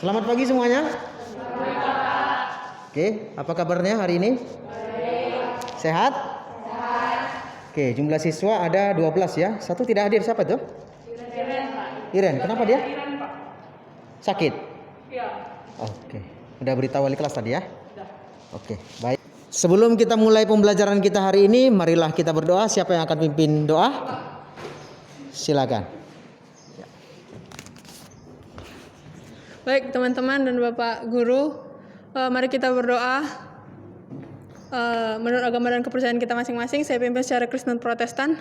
Selamat pagi semuanya. Oke, apa kabarnya hari ini? Sehat? Oke, jumlah siswa ada 12 ya. Satu tidak hadir, siapa tuh? Iren, kenapa dia? Sakit? Iya. Oke, udah beritahu wali kelas tadi ya? Oke, baik. Sebelum kita mulai pembelajaran kita hari ini, marilah kita berdoa. Siapa yang akan pimpin doa? Silakan. Baik teman-teman dan Bapak Guru, mari kita berdoa menurut agama dan kepercayaan kita masing-masing. Saya pimpin secara Kristen Protestan.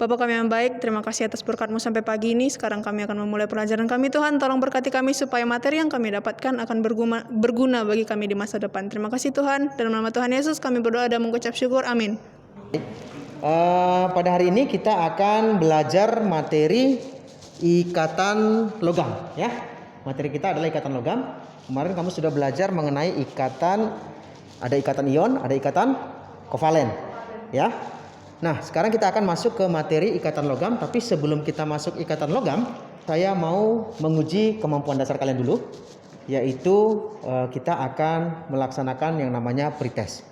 Bapak kami yang baik, terima kasih atas berkat-Mu sampai pagi ini. Sekarang kami akan memulai pelajaran kami. Tuhan, tolong berkati kami supaya materi yang kami dapatkan akan berguna bagi kami di masa depan. Terima kasih Tuhan. Dalam nama Tuhan Yesus kami berdoa dan mengucap syukur. Amin. Pada hari ini kita akan belajar materi ikatan logam ya. Materi kita adalah ikatan logam. Kemarin kamu sudah belajar mengenai ikatan, ada ikatan ion, ada ikatan kovalen ya. Nah, sekarang kita akan masuk ke materi ikatan logam. Tapi sebelum kita masuk ikatan logam, saya mau menguji kemampuan dasar kalian dulu, yaitu kita akan melaksanakan yang namanya pretest.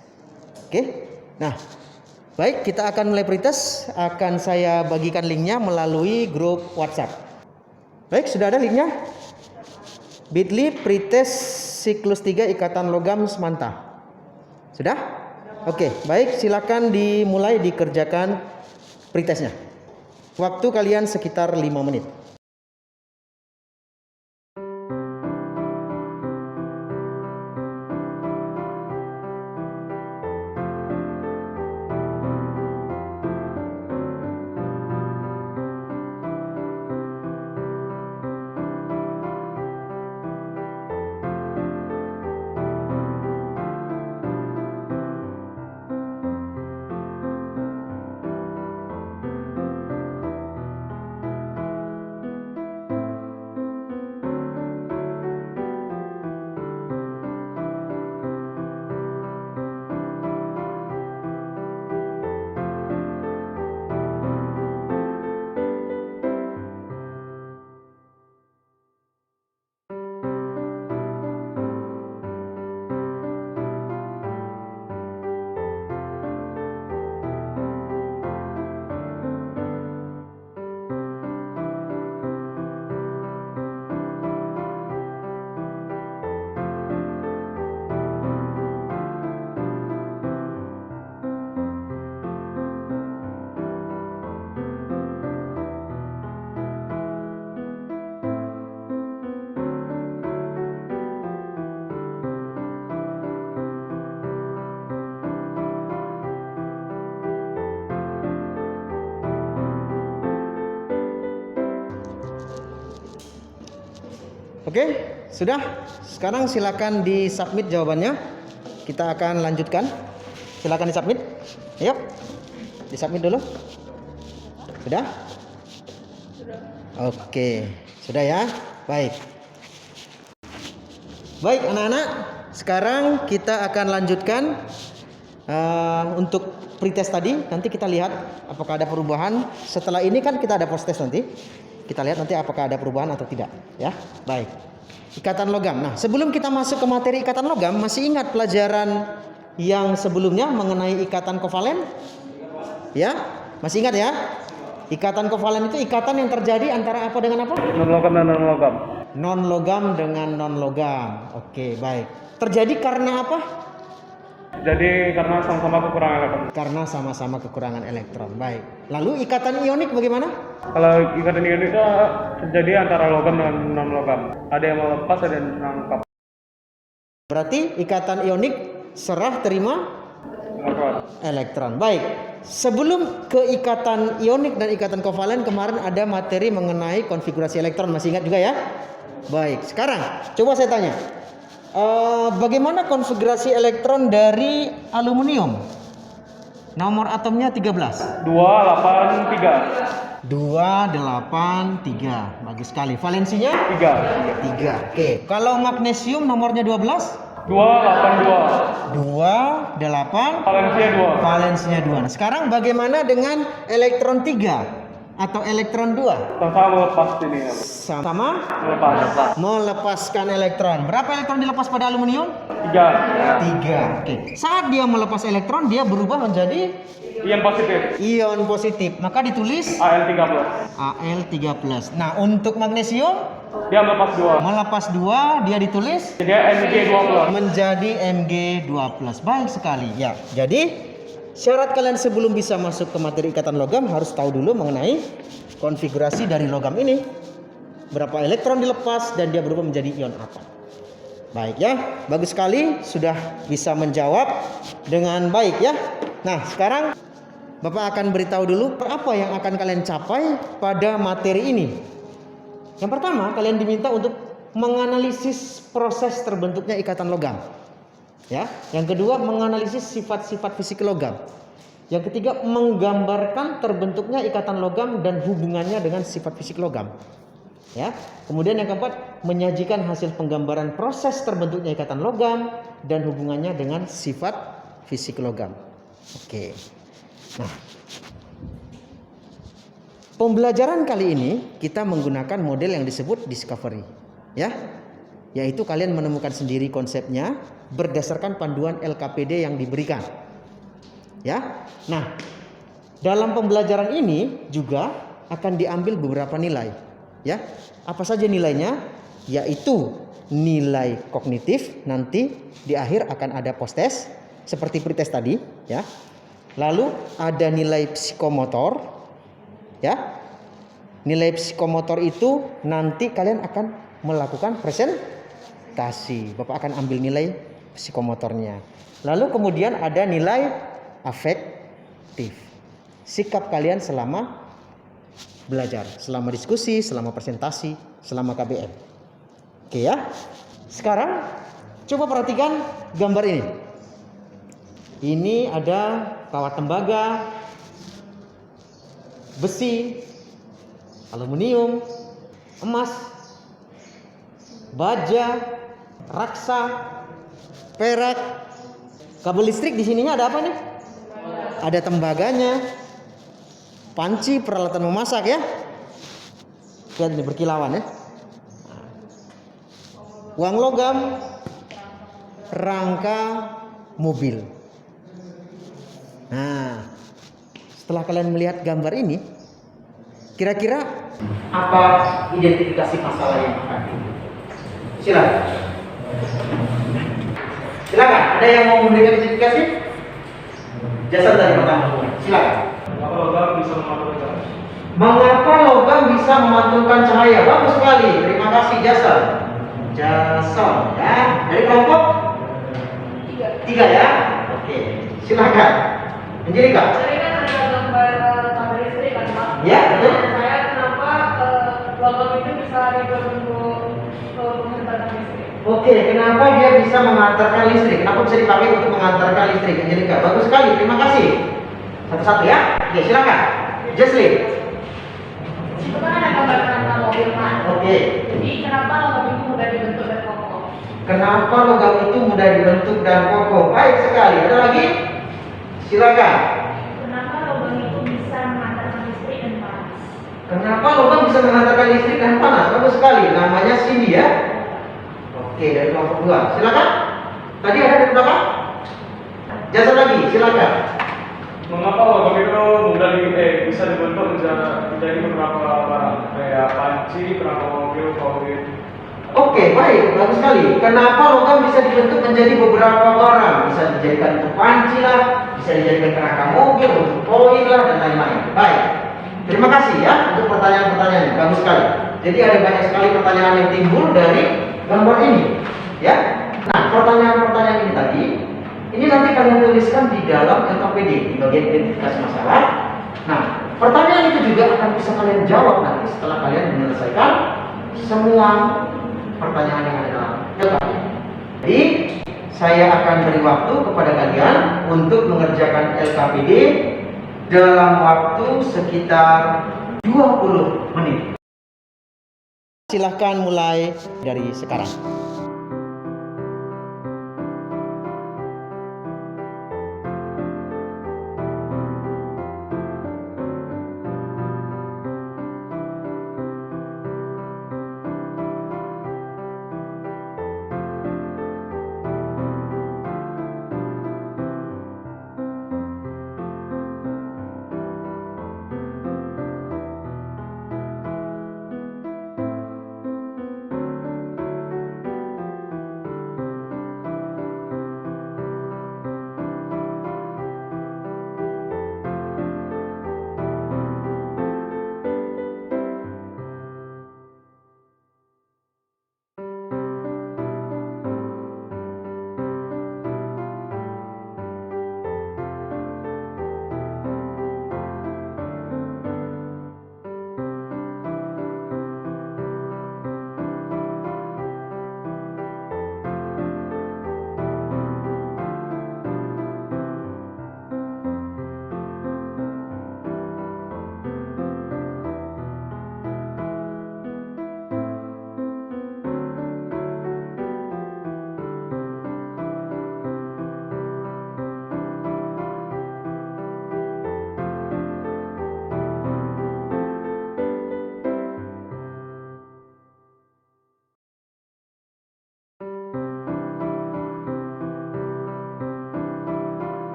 Oke? Nah, baik, kita akan mulai pretest. Akan saya bagikan linknya melalui grup WhatsApp. Baik, sudah ada linknya? Bit.ly pretest siklus 3 ikatan logam Semanta. Sudah? Oke, baik, silakan dimulai dikerjakan pretestnya. Waktu kalian sekitar 5 menit. Oke, sudah? Sekarang silakan di-submit jawabannya. Kita akan lanjutkan. Silakan di-submit. Ayo. Di-submit dulu. Sudah? Oke, sudah ya? Baik. Baik, anak-anak. Sekarang kita akan lanjutkan untuk pretest tadi. Nanti kita lihat apakah ada perubahan. Setelah ini kan kita ada post test nanti. Kita lihat nanti apakah ada perubahan atau tidak ya. Baik. Ikatan logam. Nah, sebelum kita masuk ke materi ikatan logam, masih ingat pelajaran yang sebelumnya mengenai ikatan kovalen? Ya? Masih ingat ya? Ikatan kovalen itu ikatan yang terjadi antara apa dengan apa? Non logam dan non logam. Non logam dengan non logam. Oke, baik. Terjadi karena apa? Jadi karena sama-sama kekurangan elektron. Karena sama-sama kekurangan elektron. Baik. Lalu ikatan ionik bagaimana? Kalau ikatan ionik itu terjadi antara logam dan non logam. Ada yang melepas, ada yang menangkap. Berarti ikatan ionik serah terima elektron. Baik. Sebelum ke ikatan ionik dan ikatan kovalen, kemarin ada materi mengenai konfigurasi elektron. Masih ingat juga ya? Baik. Sekarang coba saya tanya. Bagaimana konfigurasi elektron dari aluminium? Nomor atomnya 13. 283. 283. Bagus sekali. Valensinya 3. 3. Oke. Kalau magnesium nomornya 12? 282. 28. Valensinya 2. Valensinya 2. Nah, sekarang bagaimana dengan elektron 3? atau elektron 2? Sama melepas ini. Sama Melepas. melepaskan elektron. Berapa elektron dilepas pada aluminium? 3. 3. Oke. Saat dia melepas elektron, dia berubah menjadi Ion positif. ion positif. Maka ditulis Al13. Al13. Nah, untuk magnesium Dia melepas 2. melepas 2, dia ditulis Dia Mg12. menjadi Mg2+. Baik sekali. Ya. Jadi syarat kalian sebelum bisa masuk ke materi ikatan logam harus tahu dulu mengenai konfigurasi dari logam ini. Berapa elektron dilepas dan dia berubah menjadi ion apa. Baik ya. Bagus sekali sudah bisa menjawab dengan baik ya. Nah, sekarang Bapak akan beritahu dulu apa yang akan kalian capai pada materi ini. Yang pertama, kalian diminta untuk menganalisis proses terbentuknya ikatan logam. Ya. Yang kedua, menganalisis sifat-sifat fisik logam. Yang ketiga, menggambarkan terbentuknya ikatan logam dan hubungannya dengan sifat fisik logam. Ya. Kemudian yang keempat, menyajikan hasil penggambaran proses terbentuknya ikatan logam dan hubungannya dengan sifat fisik logam. Oke. Nah, pembelajaran kali ini kita menggunakan model yang disebut discovery, ya, yaitu kalian menemukan sendiri konsepnya berdasarkan panduan LKPD yang diberikan, ya. Nah, dalam pembelajaran ini juga akan diambil beberapa nilai, ya. Apa saja nilainya? Yaitu nilai kognitif, nanti di akhir akan ada post test seperti pretest tadi, ya. Lalu ada nilai psikomotor. Ya, nilai psikomotor itu nanti kalian akan melakukan presentasi. Bapak akan ambil nilai psikomotornya. Lalu kemudian ada nilai afektif. Sikap kalian selama belajar, selama diskusi, selama presentasi, selama KBM. Oke ya. Sekarang coba perhatikan gambar ini. Ini ada kawat tembaga, besi, aluminium, emas, baja, raksa, perak, kabel listrik. Di sininya ada apa nih? Ada tembaganya, panci, peralatan memasak ya. Lihat ini berkilauan ya. Uang logam, rangka mobil. Nah, setelah kalian melihat gambar ini, kira-kira apa identifikasi masalah yang akan timbul? Silakan. Silakan. Ada yang mau memberikan identifikasi? Jasa dari pertama. Silakan. Mengapa logam bisa memantulkan cahaya? Mengapa logam bisa memantulkan cahaya? Bagus sekali. Terima kasih Jasa. Jasa ya. Dari kelompok? 3 ya. Oke. Silakan. Angelika. Tadi kan ada gambar kabel listrik kan Pak? Ya, betul. Saya kenapa logam itu bisa dibentuk penghantaran listrik? Oke, kenapa dia bisa mengantarkan listrik? Kenapa bisa dipakai untuk mengantarkan listrik? Angelika, bagus sekali. Terima kasih. Satu-satu ya. Oke, silakan. Jesslyn. Itu kan ada gambar kereta mobil Pak. Oke. Jadi kenapa logam itu mudah dibentuk dan kokoh? Kenapa logam itu mudah dibentuk dan kokoh? Baik sekali. Ada lagi? Silakan. Kenapa logam itu bisa menghantarkan listrik dan panas? Kenapa logam bisa menghantarkan listrik dan panas? Bagus sekali. Namanya Cindy ya. Oke, dari kelompok 2. Silakan. Tadi ada di belakang? Jasa lagi, silakan. Mengapa logam itu bisa dibentuk menjadi beberapa barang kayak panci, perangkat mobil, koin? Oke, baik, bagus sekali. Kenapa logam bisa dibentuk menjadi beberapa barang? Bisa dijadikan untuk panci lah, bisa dijadikan kerangka mobil, untuk koin lah, dan lain-lain. Baik, terima kasih ya untuk pertanyaan-pertanyaan. Bagus sekali. Jadi ada banyak sekali pertanyaan yang timbul dari gambar ini, ya. Nah, pertanyaan-pertanyaan ini tadi, ini nanti kalian tuliskan di dalam LKPD di bagian identifikasi masalah. Nah, pertanyaan itu juga akan bisa kalian jawab nanti setelah kalian menyelesaikan semua pertanyaan yang ada dalam LKPD. Jadi, saya akan beri waktu kepada kalian untuk mengerjakan LKPD dalam waktu sekitar 20 menit. Silahkan mulai dari sekarang.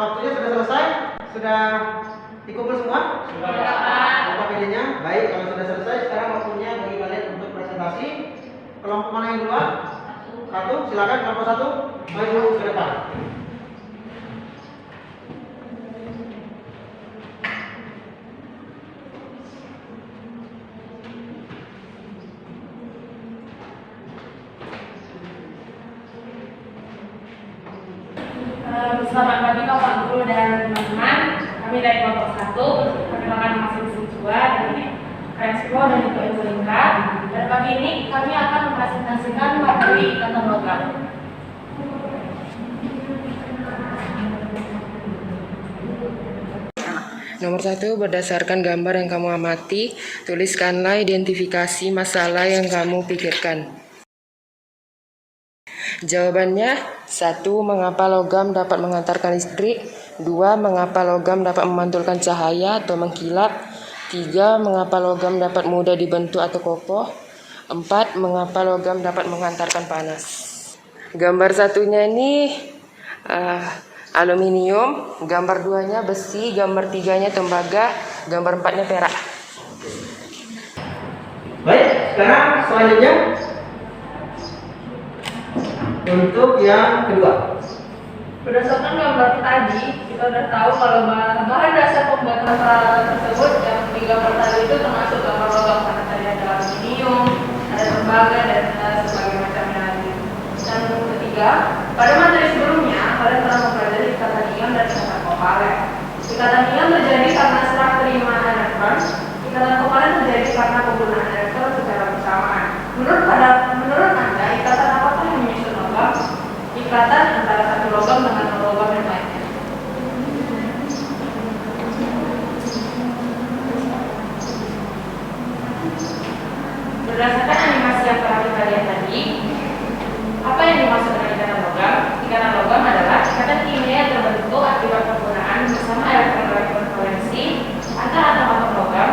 waktunya sudah selesai? Sudah dikumpul semua? Sudah. PPD-nya? Baik, kalau sudah selesai, sekarang waktunya bagi kalian untuk presentasi. Kelompok mana yang duluan? Satu, silakan kelompok satu. Maju ke depan. Selamat pagi Bapak Guru dan teman-teman. Kami dari kelompok 1, perkenalkan masing siswa dari Krespo dan juga Ibu Lingka. Dan pagi ini kami akan mempresentasikan materi ikatan logam. Nomor 1, berdasarkan gambar yang kamu amati, tuliskanlah identifikasi masalah yang kamu pikirkan. Jawabannya, 1. Mengapa logam dapat mengantarkan listrik? 2. Mengapa logam dapat memantulkan cahaya atau mengkilap? 3. Mengapa logam dapat mudah dibentuk atau kokoh? 4. Mengapa logam dapat mengantarkan panas? Gambar satunya ini aluminium, gambar 2-nya besi, gambar 3-nya tembaga, gambar 4-nya perak. Baik, sekarang selanjutnya untuk yang kedua. Berdasarkan gambar tadi, kita sudah tahu kalau bahan dasar pembuatan peralatan tersebut yang di gambar tadi itu termasuk gambar logam karena tadi ada aluminium, ada tembaga dan sebagainya macamnya lagi. Dan ketiga, pada materi sebelumnya kalian telah mempelajari ikatan ion dan ikatan kovalen. Ikatan ion terjadi karena serah terima elektron. Ikatan kovalen terjadi karena penggunaan elektron secara bersamaan. Menurut Anda, ikatan apakah yang menyusun logam? Ikatan antara satu logam dengan logam yang lainnya. Berdasarkan animasi yang telah kita lihat tadi, apa yang dimaksud dengan ikatan logam? Ikatan logam adalah ikatan kimia yang terbentuk akibat penggunaan bersama elektron-elektron valensi antara atom-atom logam,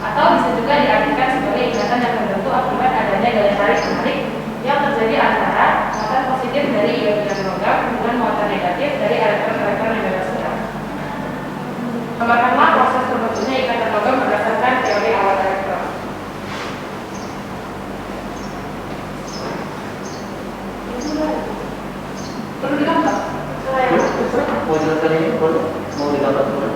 atau bisa juga diartikan sebagai ikatan yang terbentuk akibat adanya gaya tarik-menarik yang terjadi antara muatan positif dari ion-ion logam dengan muatan negatif dari elektron-elektron yang bebas gerak. Gambarkanlah proses terbentuknya ikatan logam berdasarkan teori awal elektron. Perlu digambar? Mau jelaskan ini? Mau digambar dulu?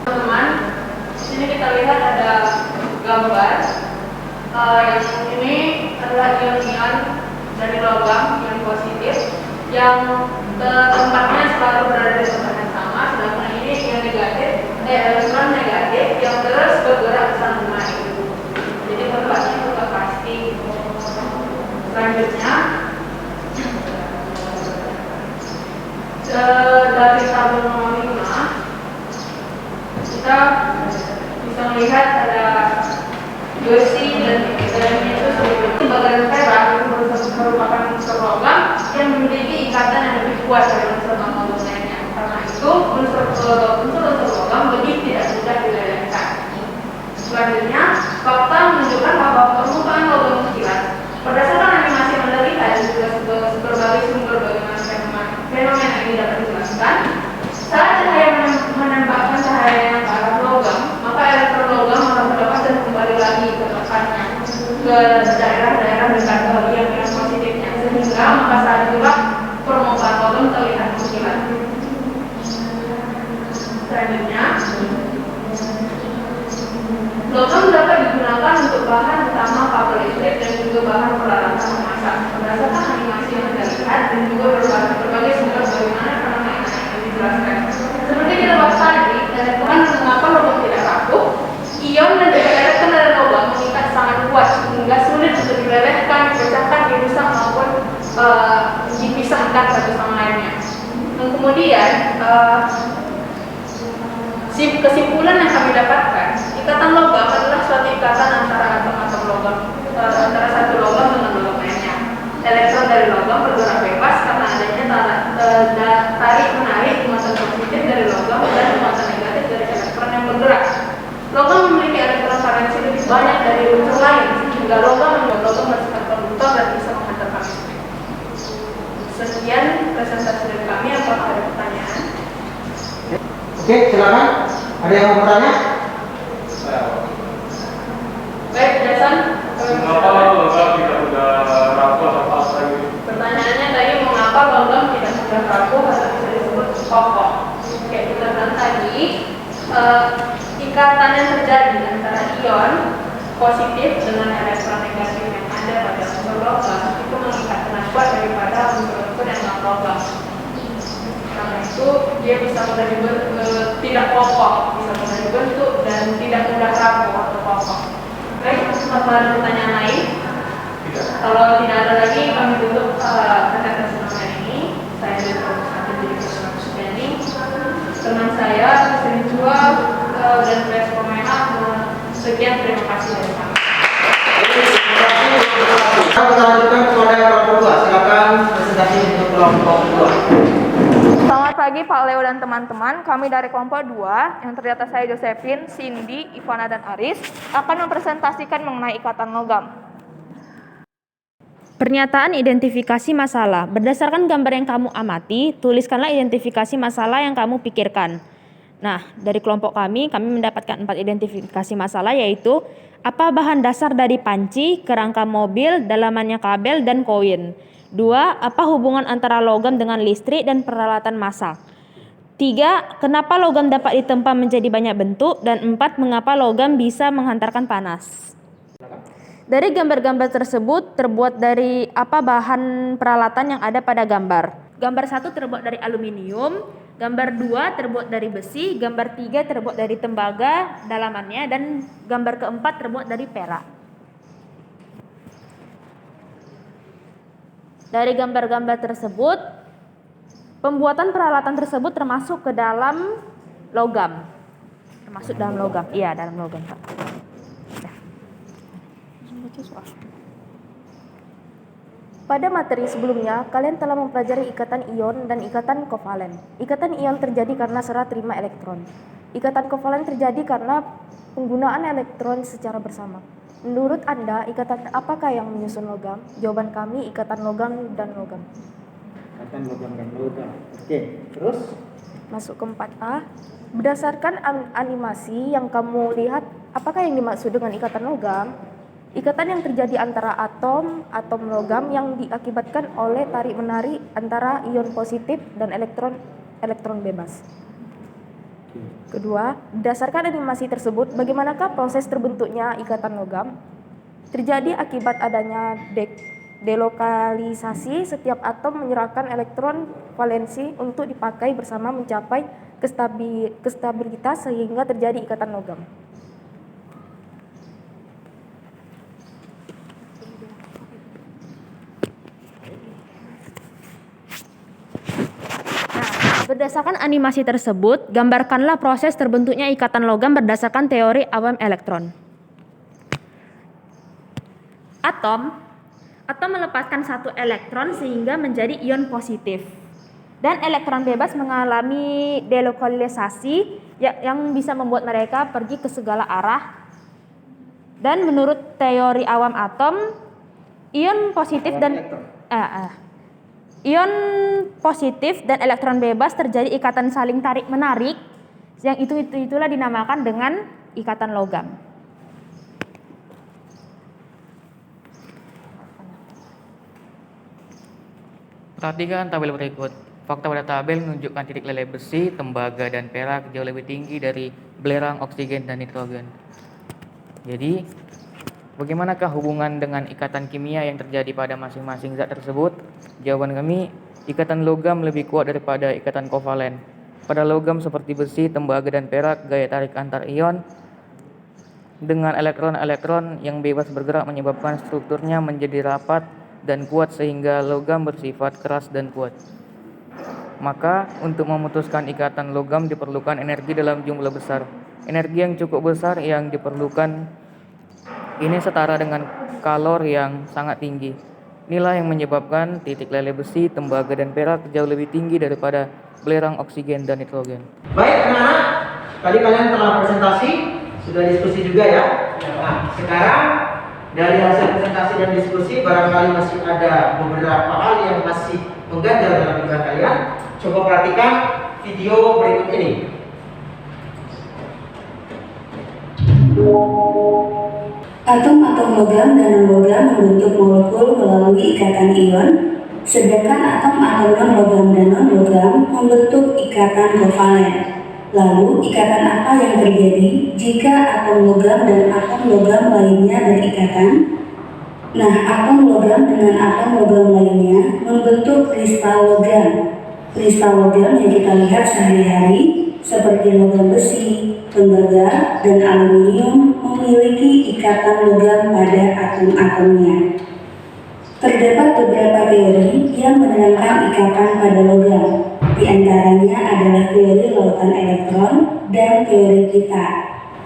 Teman-teman, di sini kita lihat ada gambar yang ini adalah ion-ion dari logam, ion positif yang tempatnya selalu berada di tempat yang sama, sedangkan ini ion negatif, elektron negatif yang terus bergerak ke sana kemari. Jadi tempatnya juga pasti. Selanjutnya dari tabel nomor 5 kita bisa melihat ada besi dan itu sebagai bagian perak itu merupakan unsur logam yang memiliki ikatan yang lebih kuat dari unsur non-logam lainnya. Karena itu unsur logam lebih tidak mudah dilelehkan. Selanjutnya, fakta menunjukkan bahwa permukaan logam mengkilat. Berdasarkan animasi yang Anda lihat dan juga berbagai sumber bagaimana fenomena ini dapat dijelaskan. Saat cahaya menembakkan cahaya yang ke arah logam, maka elektron logam akan terlepas dan kembali lagi ke tempatnya, ke daerah-daerah dekat bagian ion positifnya, sehingga maka saat itulah permukaan logam terlihat mengkilat. Selanjutnya, logam dapat digunakan untuk bahan utama kabel listrik dan juga bahan peralatan memasak. Berdasarkan animasi yang Anda lihat dan juga berbagai sumber bagaimana fenomena yang dijelaskan. Seperti kita bahas tadi, teman mengapa logam tidak rapuh, ion dan juga elektron dari logam mengikat sangat kuat hingga sulit untuk dilelehkan, dipecahkan, dirusak maupun dipisahkan satu sama lainnya. Dan kemudian Kesimpulan yang kami dapatkan, ikatan logam adalah suatu ikatan antara atom-atom logam, antara satu logam dengan logam lainnya. Elektron dari logam bergerak bebas karena adanya tarik menarik muatan positif dari logam dan muatan negatif dari elektron yang bergerak. Logam memiliki elektron valensi lebih banyak dari unsur lain, sehingga logam membuat logam bersifat konduktor dan bisa menghantarkan listrik. Sekian presentasi dari kami. Apakah ada pertanyaan? Oke, silakan. Ada yang mau bertanya? Baik, Jason. Mengapa logam tidak mudah rapuh atau apa gitu? Pertanyaannya tadi mengapa logam tidak mudah rapuh atau bisa disebut kokoh? Oke, kita bilang tadi ikatan yang terjadi antara ion positif dengan elektron negatif yang ada pada unsur logam itu mengikat dengan kuat daripada unsur-unsur yang non logam. Karena itu dia bisa mudah tidak kokoh, bisa mudah dibentuk dan tidak mudah rapuh atau kokoh. Baik, apa ada pertanyaan lain? Kalau tidak ada lagi, kami tutup presentasi malam ini. Saya dari Profesor Jadi Kusuma, teman saya, Sri Jua, dan Pres Komena. Sekian, terima kasih dari kami. Kita lanjutkan kepada kelompok 2. Silakan presentasi untuk kelompok 2. Selamat pagi Pak Leo dan teman-teman. Kami dari kelompok 2 yang terdiri atas saya Josephine, Cindy, Ivana dan Aris akan mempresentasikan mengenai ikatan logam. Pernyataan identifikasi masalah. Berdasarkan gambar yang kamu amati, tuliskanlah identifikasi masalah yang kamu pikirkan. Nah, dari kelompok kami mendapatkan 4 identifikasi masalah, yaitu apa bahan dasar dari panci, kerangka mobil, dalamannya kabel, dan koin. 2. Apa hubungan antara logam dengan listrik dan peralatan masak. 3. Kenapa logam dapat ditempa menjadi banyak bentuk. Dan 4. Mengapa logam bisa menghantarkan panas. Dari gambar-gambar tersebut terbuat dari apa bahan peralatan yang ada pada gambar. Gambar 1 terbuat dari aluminium, gambar 2 terbuat dari besi, gambar 3 terbuat dari tembaga dalamannya, dan gambar keempat terbuat dari perak. Dari gambar-gambar tersebut, pembuatan peralatan tersebut termasuk ke dalam logam. Termasuk dalam logam. Iya, dalam logam, Pak. Pada materi sebelumnya, kalian telah mempelajari ikatan ion dan ikatan kovalen. Ikatan ion terjadi karena serah terima elektron. Ikatan kovalen terjadi karena penggunaan elektron secara bersama. Menurut Anda, ikatan apakah yang menyusun logam? Jawaban kami, ikatan logam dan logam. Ikatan logam dan logam. Oke, terus? Masuk ke 4A. Berdasarkan animasi yang kamu lihat, apakah yang dimaksud dengan ikatan logam? Ikatan yang terjadi antara atom logam yang diakibatkan oleh tarik-menarik antara ion positif dan elektron bebas. Kedua, berdasarkan animasi tersebut, bagaimanakah proses terbentuknya ikatan logam? Terjadi akibat adanya delokalisasi, setiap atom menyerahkan elektron valensi untuk dipakai bersama mencapai kestabilitas sehingga terjadi ikatan logam. Berdasarkan animasi tersebut, gambarkanlah proses terbentuknya ikatan logam berdasarkan teori awam elektron. Atom melepaskan satu elektron sehingga menjadi ion positif. Dan elektron bebas mengalami delokalisasi yang bisa membuat mereka pergi ke segala arah. Dan menurut teori awam atom, ion positif dan elektron bebas terjadi ikatan saling tarik-menarik, yang itulah dinamakan dengan ikatan logam. Perhatikan tabel berikut. Fakta pada tabel menunjukkan titik leleh besi, tembaga, dan perak jauh lebih tinggi dari belerang oksigen dan nitrogen. Jadi, bagaimanakah hubungan dengan ikatan kimia yang terjadi pada masing-masing zat tersebut? Jawaban kami, ikatan logam lebih kuat daripada ikatan kovalen. Pada logam seperti besi, tembaga, dan perak, gaya tarik antar ion dengan elektron-elektron yang bebas bergerak menyebabkan strukturnya menjadi rapat dan kuat sehingga logam bersifat keras dan kuat. Maka untuk memutuskan ikatan logam diperlukan energi dalam jumlah besar. Energi yang cukup besar yang diperlukan ini setara dengan kalor yang sangat tinggi. Inilah yang menyebabkan titik lele besi, tembaga, dan perak jauh lebih tinggi daripada belerang oksigen dan nitrogen. Baik anak-anak, tadi kalian telah presentasi, sudah diskusi juga ya. Nah, sekarang dari hasil presentasi dan diskusi barangkali masih ada beberapa hal yang masih mengganjal dalam pikiran kalian. Coba perhatikan video berikut ini. Atom-atom logam dan non-logam membentuk molekul melalui ikatan ion, sedangkan atom-atom non-logam dan non-logam membentuk ikatan kovalen. Lalu, ikatan apa yang terjadi jika atom logam dan atom logam lainnya berikatan? Nah, atom logam dengan atom logam lainnya membentuk kristal logam. Kristal logam yang kita lihat sehari-hari seperti logam besi, tembaga, dan aluminium memiliki ikatan logam pada atom-atomnya. Terdapat beberapa teori yang menerangkan ikatan pada logam. Di antaranya adalah teori lautan elektron dan teori kita.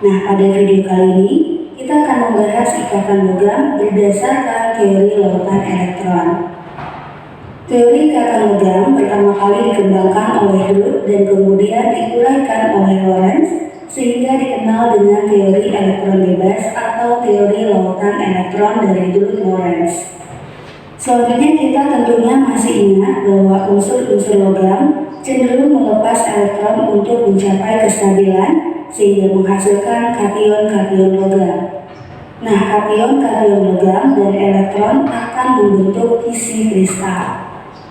Nah, pada video kali ini kita akan membahas ikatan logam berdasarkan teori lautan elektron. Teori ikatan logam pertama kali dikembangkan oleh Drude dan kemudian diuraikan oleh Lorentz sehingga dikenal dengan teori elektron bebas atau teori lautan elektron dari Drude Lorentz. Selanjutnya kita tentunya masih ingat bahwa unsur-unsur logam cenderung melepas elektron untuk mencapai kestabilan sehingga menghasilkan kation-kation logam. Nah, kation-kation logam dan elektron akan membentuk kisi kristal.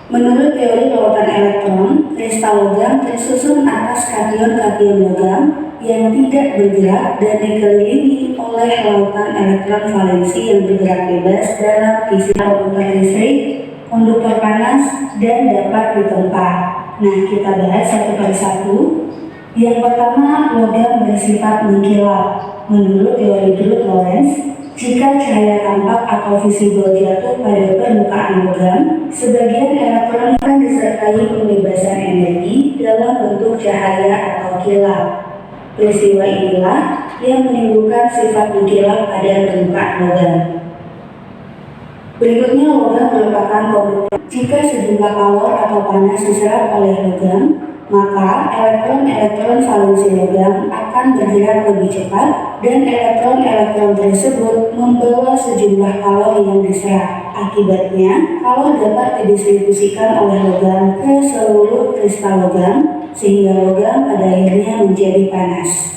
Menurut teori lautan elektron, kristal logam tersusun atas kation-kation logam yang tidak bergerak dan dikelilingi oleh lautan elektron valensi yang bergerak bebas dalam kisi konduktor listrik, konduktor panas, dan dapat ditempa. Nah, kita bahas satu persatu. Yang pertama, logam bersifat mengkilap. Menurut teori Drude Lorentz, jika cahaya tampak atau visible jatuh pada permukaan logam, sebagian elektron akan disertai pembebasan energi dalam bentuk cahaya atau kilap. Peristiwa inilah yang menimbulkan sifat mengkilap pada permukaan logam. Berikutnya, logam merupakan konduktor. Jika sejumlah kalor atau panas diserap oleh logam, maka elektron-elektron valensi logam akan bergerak lebih cepat dan elektron-elektron tersebut membawa sejumlah kalor yang diserap. Akibatnya, kalor dapat didistribusikan oleh logam ke seluruh kristal logam sehingga logam pada akhirnya menjadi panas.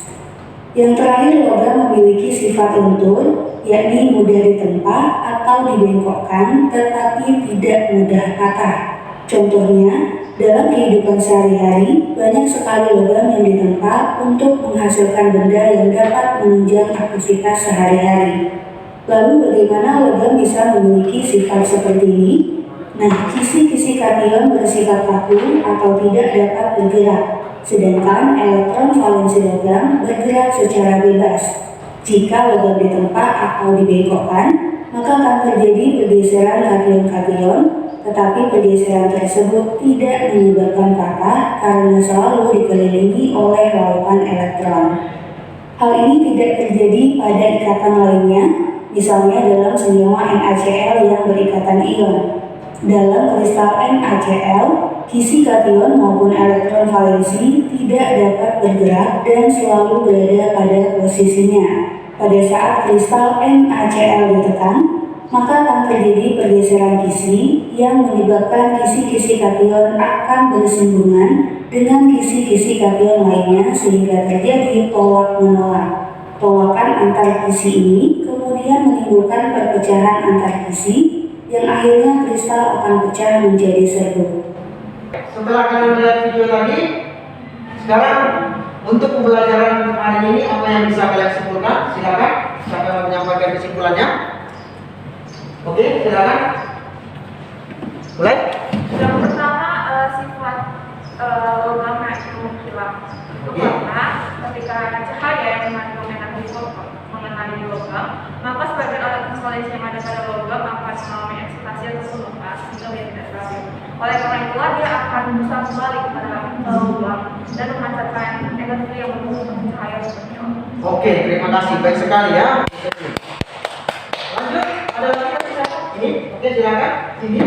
Yang terakhir, logam memiliki sifat lentur, yakni mudah ditempa atau dibengkokkan tetapi tidak mudah patah. Contohnya, dalam kehidupan sehari-hari, banyak sekali logam yang ditempa untuk menghasilkan benda yang dapat menunjang aktivitas sehari-hari. Lalu bagaimana logam bisa memiliki sifat seperti ini? Nah, kisi-kisi kation bersifat kaku atau tidak dapat bergerak, sedangkan elektron valensi logam bergerak secara bebas. Jika logam ditempa atau dibengkokkan, maka akan terjadi pergeseran kation-kation, tetapi pergeseran tersebut tidak menyebabkan patah karena selalu dikelilingi oleh lautan elektron. Hal ini tidak terjadi pada ikatan lainnya, misalnya dalam senyawa NaCl yang berikatan ion. Dalam kristal NaCl, kisi kation maupun elektron valensi tidak dapat bergerak dan selalu berada pada posisinya. Pada saat kristal NaCl ditekan, maka akan terjadi pergeseran kisi yang menyebabkan kisi-kisi kation akan bersinggungan dengan kisi-kisi kation lainnya sehingga terjadi tolak-menolak. Tolakan antar kisi ini kemudian menimbulkan perpecahan antar kisi yang akhirnya kristal akan pecah menjadi serbu. Setelah kalian melihat video tadi, sekarang untuk pembelajaran hari ini apa yang bisa kalian simpulkan? Silakan, siapa yang mau menyampaikan kesimpulannya? Oke, silakan. Mulai. Yang pertama, sifat logam itu mengkilap. Itu karena ketika cahaya yang mengandung energi mengenai logam, maka sebagian elektron valensi yang ada pada logam akan mengalami eksitasi atau pembekas hingga dia tidak stabil. Oleh karena itulah dia akan berusaha kembali kepada logam dan memancarkan energi yang mendukung cahaya seperti itu. Oke, terima kasih. Baik sekali ya. Lanjut, ada lagi yang bisa? Ini, oke silakan. Sini.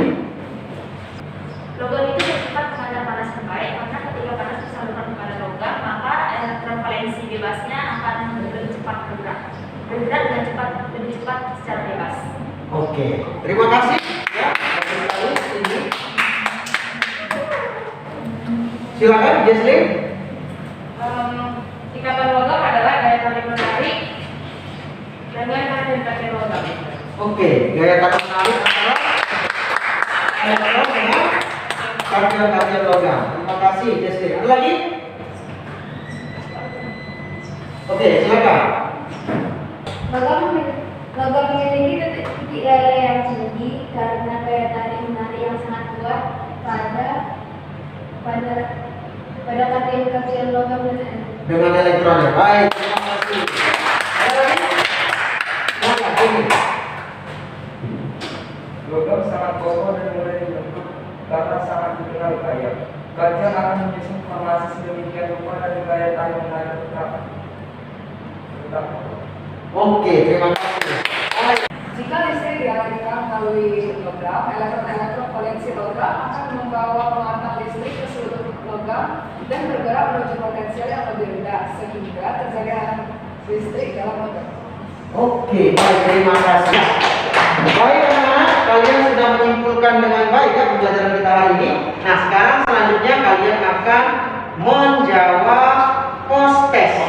Logam itu bersifat kepada panas terbaik karena ketika panas disalurkan kepada logam, maka elektron valensi bebasnya akan lebih cepat bergerak dengan lebih cepat secara bebas. Oke, terima kasih. Ya, bagus sekali. Sini. Silakan, Jesslyn. Ikatan logam adalah daya tarik menarik dengan kandungan logam. Oke, gaya tarik menarik antara elektron dengan karbon logam. Terima kasih, Jesslyn. Ada lagi? Oke, silakan. Logam memiliki titik daya yang tinggi karena daya tarik menarik yang sangat kuat pada katiun logam Dengan elektronnya. Baik, terima kasih. Ada lagi? Silakan, ini. Logam sangat kokoh dan mudah dibentuk karena sangat dikenal kaya. Kajian akan menyusun formasi sedemikian rupa dan gaya tarik menarik tetap. Oke, terima kasih. Baik. Jika listrik dialirkan melalui logam, elektron valensi logam akan membawa pengantar listrik ke seluruh logam dan bergerak menuju potensial yang lebih rendah sehingga terjadi aliran listrik dalam logam. Oke, baik, terima kasih. Baik anak-anak, kalian sudah menyimpulkan dengan baik ya pembelajaran kita hari ini. Nah, sekarang selanjutnya kalian akan menjawab post test.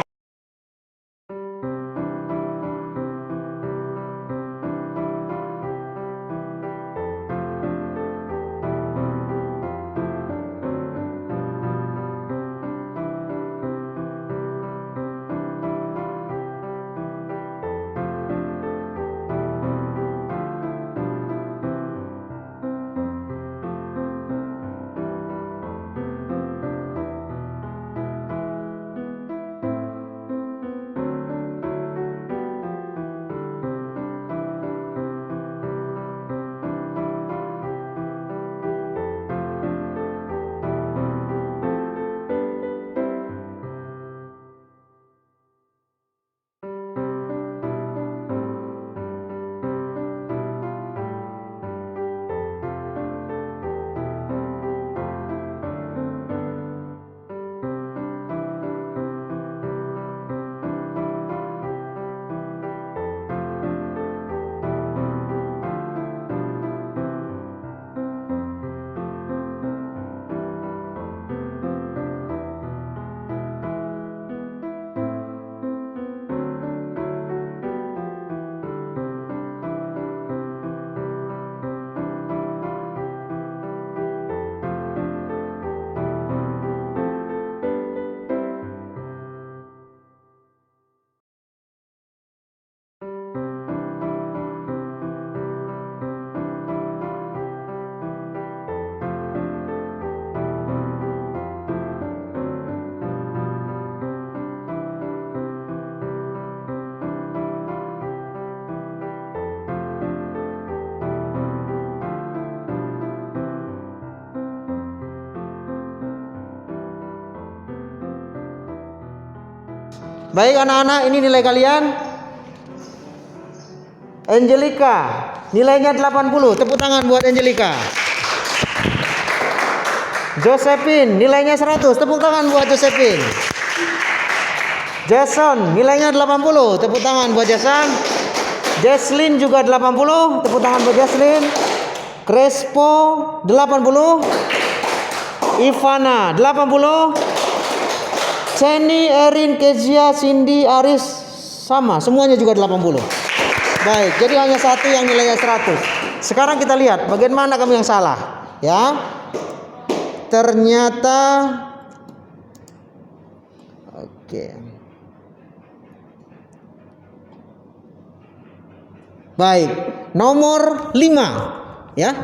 Baik anak-anak, ini nilai kalian. Angelica, nilainya 80. Tepuk tangan buat Angelica. Josephine, nilainya 100. Tepuk tangan buat Josephine. Jason, nilainya 80. Tepuk tangan buat Jason. Jesslyn juga 80. Tepuk tangan buat Jesslyn. Crespo 80. Ivana 80. Jenny, Erin, Kezia, Cindy, Aris sama, semuanya juga 80. Baik, jadi hanya satu yang nilainya 100. Sekarang kita lihat bagaimana kamu yang salah, ya. Ternyata oke. Baik, nomor 5, ya.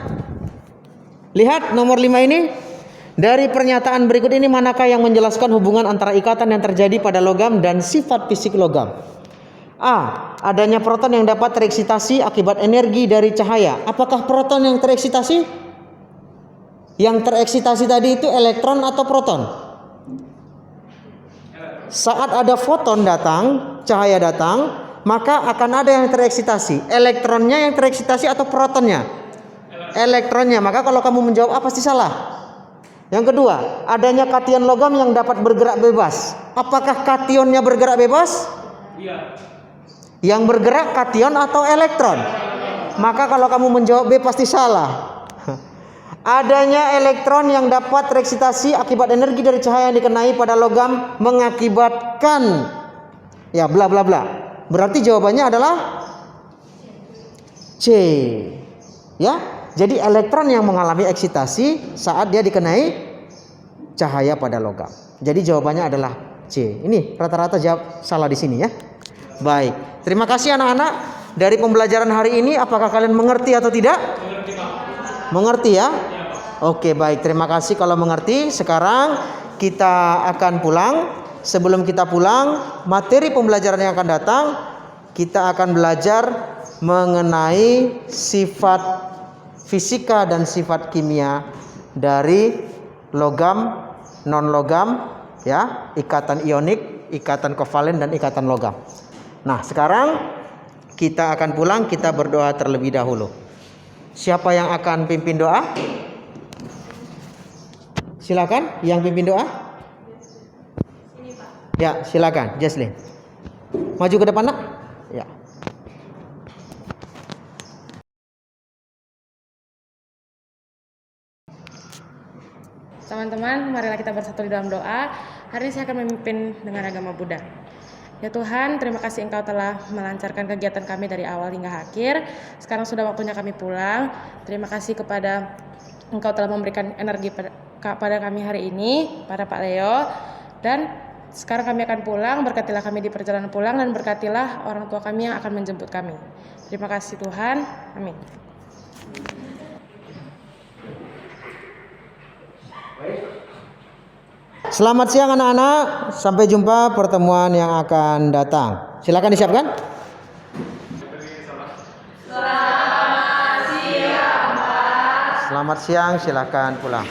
Lihat nomor 5 ini. Dari pernyataan berikut ini manakah yang menjelaskan hubungan antara ikatan yang terjadi pada logam dan sifat fisik logam? A. Adanya proton yang dapat tereksitasi akibat energi dari cahaya. Apakah proton yang tereksitasi? Yang tereksitasi tadi itu elektron atau proton? Saat ada foton datang, cahaya datang, maka akan ada yang tereksitasi. Elektronnya yang tereksitasi atau protonnya? Elektronnya. Maka kalau kamu menjawab A pasti salah. Yang kedua, adanya kation logam yang dapat bergerak bebas. Apakah kationnya bergerak bebas? Iya. Yang bergerak kation atau elektron? Maka kalau kamu menjawab B pasti salah. Adanya elektron yang dapat tereksitasi akibat energi dari cahaya yang dikenai pada logam mengakibatkan ya bla bla bla. Berarti jawabannya adalah C. Ya. Jadi elektron yang mengalami eksitasi saat dia dikenai cahaya pada logam. Jadi jawabannya adalah C. Ini rata-rata jawab salah di sini ya. Baik. Terima kasih anak-anak. Dari pembelajaran hari ini apakah kalian mengerti atau tidak? Mengerti ya? Oke, baik. Terima kasih kalau mengerti. Sekarang kita akan pulang. Sebelum kita pulang, materi pembelajaran yang akan datang, kita akan belajar mengenai sifat fisika dan sifat kimia dari logam, non logam, ya, ikatan ionik, ikatan kovalen dan ikatan logam. Nah, sekarang kita akan pulang, kita berdoa terlebih dahulu. Siapa yang akan pimpin doa? Silakan, yang pimpin doa. Ya, silakan, Jaslyn. Maju ke depan, Nak. Ya. Teman-teman, marilah kita bersatu di dalam doa. Hari ini saya akan memimpin dengan agama Buddha. Ya Tuhan, terima kasih Engkau telah melancarkan kegiatan kami dari awal hingga akhir. Sekarang sudah waktunya kami pulang. Terima kasih kepada Engkau telah memberikan energi pada kami hari ini, pada Pak Leo. Dan sekarang kami akan pulang, berkatilah kami di perjalanan pulang dan berkatilah orang tua kami yang akan menjemput kami. Terima kasih Tuhan, amin. Selamat siang anak-anak. Sampai jumpa pertemuan yang akan datang. Silakan disiapkan. Selamat siang, silakan pulang.